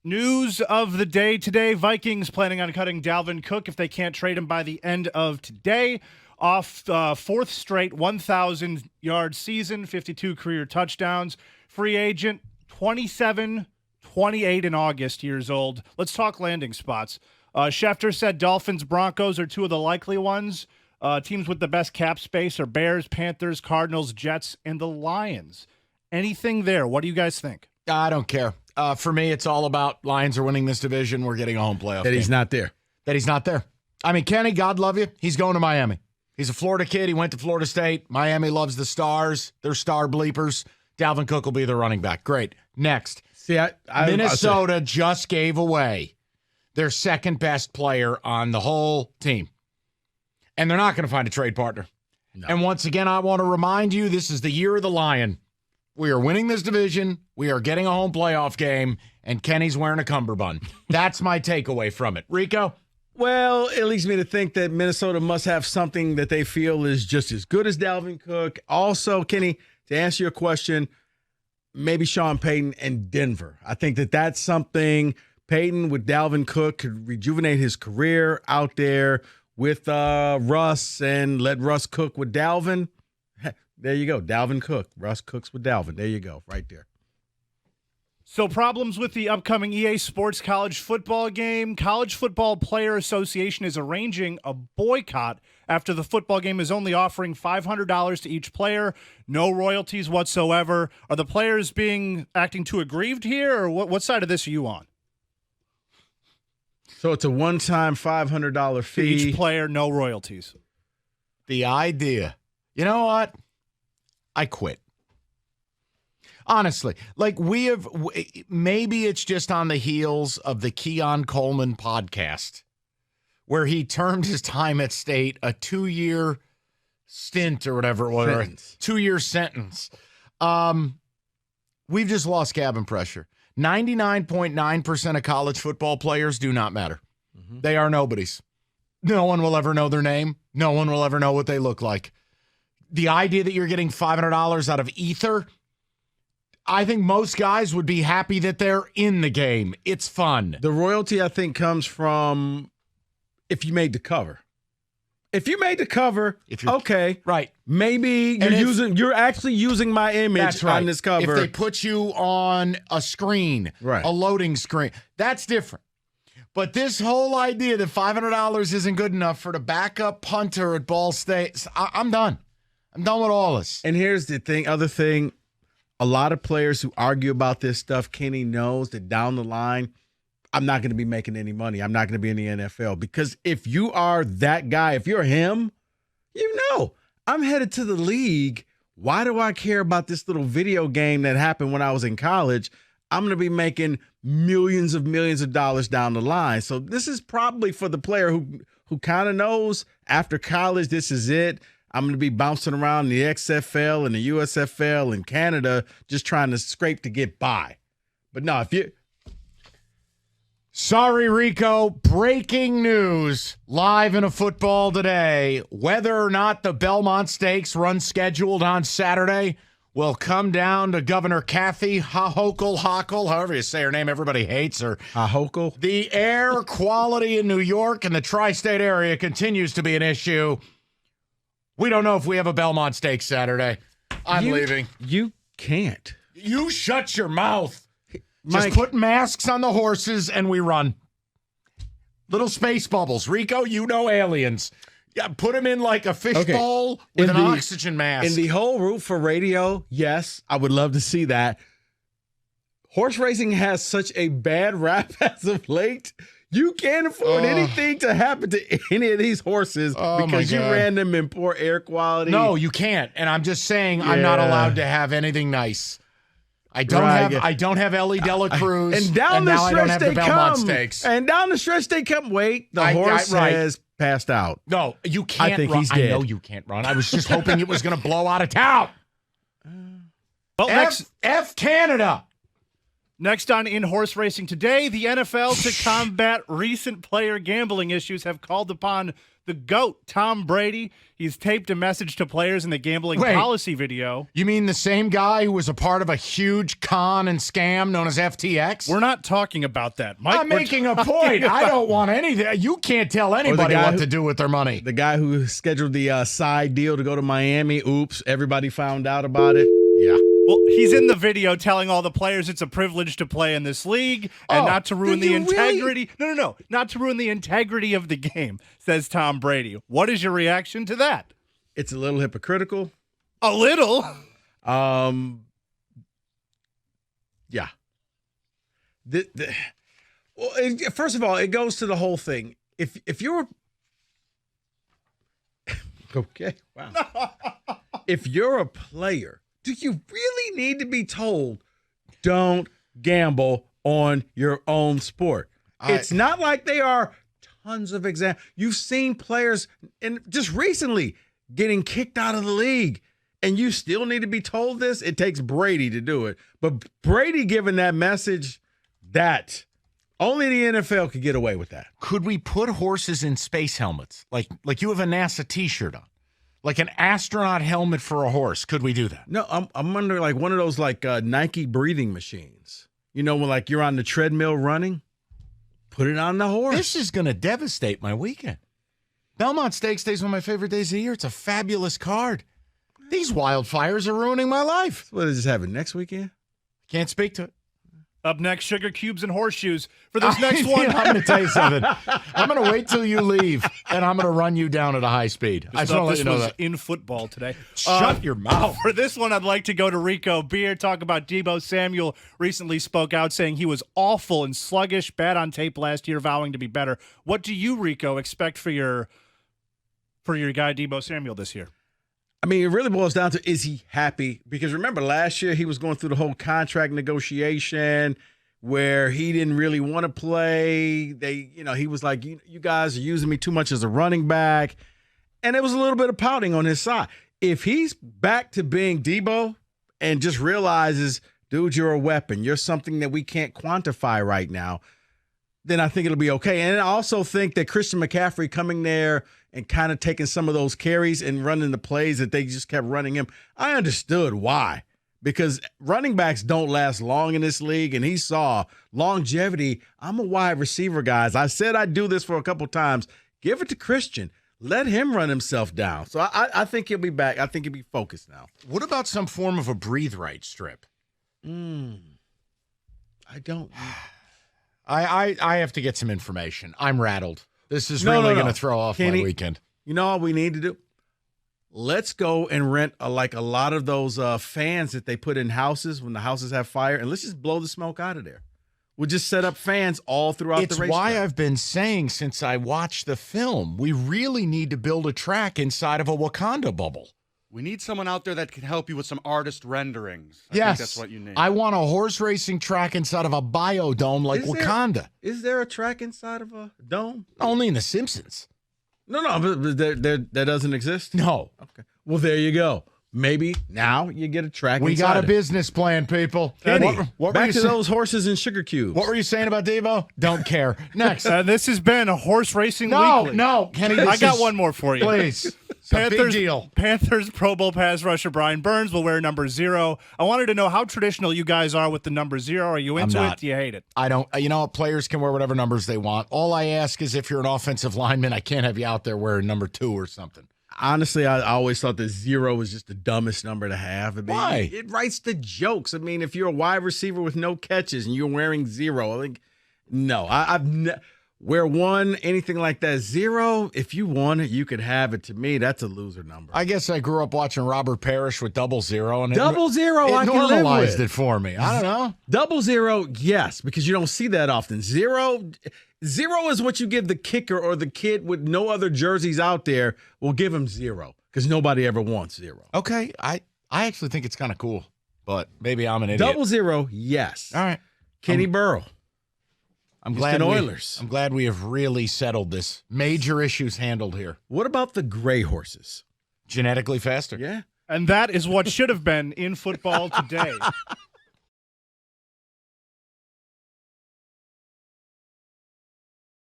News of the day today. Vikings planning on cutting Dalvin Cook if they can't trade him by the end of today. Off fourth straight 1,000-yard season, 52 career touchdowns. Free agent, 27, 28 in August years old. Let's talk landing spots. Schefter said Dolphins, Broncos are two of the likely ones. Teams with the best cap space are Bears, Panthers, Cardinals, Jets, and the Lions. Anything there? What do you guys think? I don't care. For me, it's all about Lions are winning this division. We're getting a home playoff That game. he's not there. That he's not there. I mean, Kenny, God love you. He's going to Miami. He's a Florida kid. He went to Florida State. Miami loves the stars. They're star bleepers. Dalvin Cook will be their running back. Great. Next. See, Minnesota just gave away their second best player on the whole team. And they're not going to find a trade partner. No. And once again, I want to remind you, this is the year of the Lion. We are winning this division. We are getting a home playoff game, and Kenny's wearing a cummerbund. That's my takeaway from it. Rico? Well, it leads me to think that Minnesota must have something that they feel is just as good as Dalvin Cook. Also, Kenny, to answer your question, maybe Sean Payton and Denver. I think that that's something Payton with Dalvin Cook could rejuvenate his career out there with Russ and let Russ cook with Dalvin. There you go. Dalvin Cook. Russ cooks with Dalvin. There you go. Right there. So problems with the upcoming EA Sports college football game. College Football Player Association is arranging a boycott after the football game is only offering $500 to each player. No royalties whatsoever. Are the players acting too aggrieved here, or what side of this are you on? So it's a one-time $500 fee. Each player, no royalties. The idea. You know what? I quit. Honestly, like maybe it's just on the heels of the Keon Coleman podcast where he termed his time at State a 2-year stint or whatever it was, or a 2-year sentence. We've just lost cabin pressure. 99.9% of college football players do not matter. Mm-hmm. They are nobodies. No one will ever know their name. No one will ever know what they look like. The idea that you're getting $500 out of ether, I think most guys would be happy that they're in the game. It's fun. The royalty, I think, comes from if you made the cover. If you made the cover, okay, right? Maybe you're actually using my image on this cover. If they put you on a screen, right, a loading screen, that's different. But this whole idea that $500 isn't good enough for the backup punter at Ball State, I'm done. I'm done with all this. And here's the other thing. A lot of players who argue about this stuff, Kenny knows that down the line, I'm not going to be making any money. I'm not going to be in the NFL. Because if you are that guy, if you're him, I'm headed to the league. Why do I care about this little video game that happened when I was in college? I'm going to be making millions of dollars down the line. So this is probably for the player who kind of knows after college, this is it. I'm going to be bouncing around the XFL and the USFL and Canada just trying to scrape to get by. But no, if you... Sorry, Rico. Breaking news live in a football today. Whether or not the Belmont Stakes run scheduled on Saturday will come down to Governor Kathy Hochul, however you say her name. Everybody hates her. Hochul. The air quality in New York and the tri-state area continues to be an issue. We don't know if we have a Belmont Stakes Saturday. I'm leaving. You can't. You shut your mouth. Mike. Just put masks on the horses and we run. Little space bubbles. Rico, you know aliens. Yeah, put them in like a fishbowl with an oxygen mask. In the whole route for radio, yes, I would love to see that. Horse racing has such a bad rap as of late. You can't afford anything to happen to any of these horses because you ran them in poor air quality. No, you can't. And I'm just saying I'm not allowed to have anything nice. I don't have Ellie Dela Cruz. And down the stretch they come. Stakes. And down the stretch they come. Wait, the horse has passed out. No, you can't I think run. He's dead. I know you can't run. I was just hoping it was going to blow out of town. Well, F Canada. Next on In Horse Racing today, the NFL, to combat recent player gambling issues, have called upon The GOAT, Tom Brady, he's taped a message to players in the gambling policy video. You mean the same guy who was a part of a huge con and scam known as FTX? We're not talking about that, Mike. I'm making a point. I don't want anything. You can't tell anybody what to do with their money. The guy who scheduled the side deal to go to Miami. Oops, everybody found out about it. Yeah. Well, he's in the video telling all the players it's a privilege to play in this league and not to ruin the integrity. Really? No, not to ruin the integrity of the game, says Tom Brady. What is your reaction to that? It's a little hypocritical. A little? Yeah. Well, first of all, it goes to the whole thing. If you're okay, wow. If you're a player, do you really need to be told, don't gamble on your own sport? It's not like they are tons of examples. You've seen players, and just recently, getting kicked out of the league, and you still need to be told this? It takes Brady to do it. But Brady giving that message, that only the NFL could get away with that. Could we put horses in space helmets? Like you have a NASA T-shirt on. Like an astronaut helmet for a horse. Could we do that? No, I'm under like one of those like Nike breathing machines. You know, when like you're on the treadmill running, put it on the horse. This is going to devastate my weekend. Belmont Stakes Day is one of my favorite days of the year. It's a fabulous card. These wildfires are ruining my life. What does this happen next weekend? Can't speak to it. Up next, sugar cubes and horseshoes for this next one. I'm going to tell you something. I'm going to wait till you leave, and I'm going to run you down at a high speed. I just want to let you know that. In football today. Shut your mouth. For this one, I'd like to go to Rico Beer, talk about Deebo Samuel. Recently spoke out saying he was awful and sluggish, bad on tape last year, vowing to be better. What do you, Rico, expect for your guy Deebo Samuel this year? I mean, it really boils down to, is he happy? Because remember, last year he was going through the whole contract negotiation where he didn't really want to play. He was like, you guys are using me too much as a running back. And it was a little bit of pouting on his side. If he's back to being Deebo and just realizes, dude, you're a weapon, you're something that we can't quantify right now, then I think it'll be okay. And I also think that Christian McCaffrey coming there and kind of taking some of those carries and running the plays that they just kept running him, I understood why. Because running backs don't last long in this league, and he saw longevity. I'm a wide receiver, guys. I said I'd do this for a couple times. Give it to Christian. Let him run himself down. So I think he'll be back. I think he'll be focused now. What about some form of a breathe right strip? I don't. I have to get some information. I'm rattled. This is really going to throw off my weekend. You know what we need to do? Let's go and rent a lot of those fans that they put in houses when the houses have fire, and let's just blow the smoke out of there. We'll just set up fans all throughout the racetrack. It's why I've been saying since I watched the film, we really need to build a track inside of a Wakanda bubble. We need someone out there that can help you with some artist renderings. I think that's what you need. I want a horse racing track inside of a biodome like Wakanda. Is there a track inside of a dome? Only in The Simpsons. No, but that doesn't exist? No. Okay. Well, there you go. Maybe now you get a track We inside got a business plan, people. Kenny, back to those horses and sugar cubes. What were you saying about Deebo? Don't care. Next. This has been a horse racing weekly. No, Kenny. I got one more for you. Please. Big deal. Panthers Pro Bowl pass rusher Brian Burns will wear number 0. I wanted to know how traditional you guys are with the number 0. Are you into it? Do you hate it? I don't. You know, players can wear whatever numbers they want. All I ask is if you're an offensive lineman, I can't have you out there wearing number 2 or something. Honestly, I always thought that 0 was just the dumbest number to have. I mean, why? It writes the jokes. I mean, if you're a wide receiver with no catches and you're wearing 0, I think, no. Wear 1, anything like that. 0, if you want it, you could have it. To me, that's a loser number. I guess I grew up watching Robert Parrish with 00. And 00, I can live normalized with. it for me. I don't know. 00, yes, because you don't see that often. 0 is what you give the kicker or the kid with no other jerseys out there. We'll give him 0 because nobody ever wants 0. Okay, I actually think it's kind of cool, but maybe I'm an idiot. 00, yes. All right. Kenny Burrow. I'm glad we have really settled this. Major issues handled here. What about the gray horses? Genetically faster. Yeah. And that is what should have been in football today.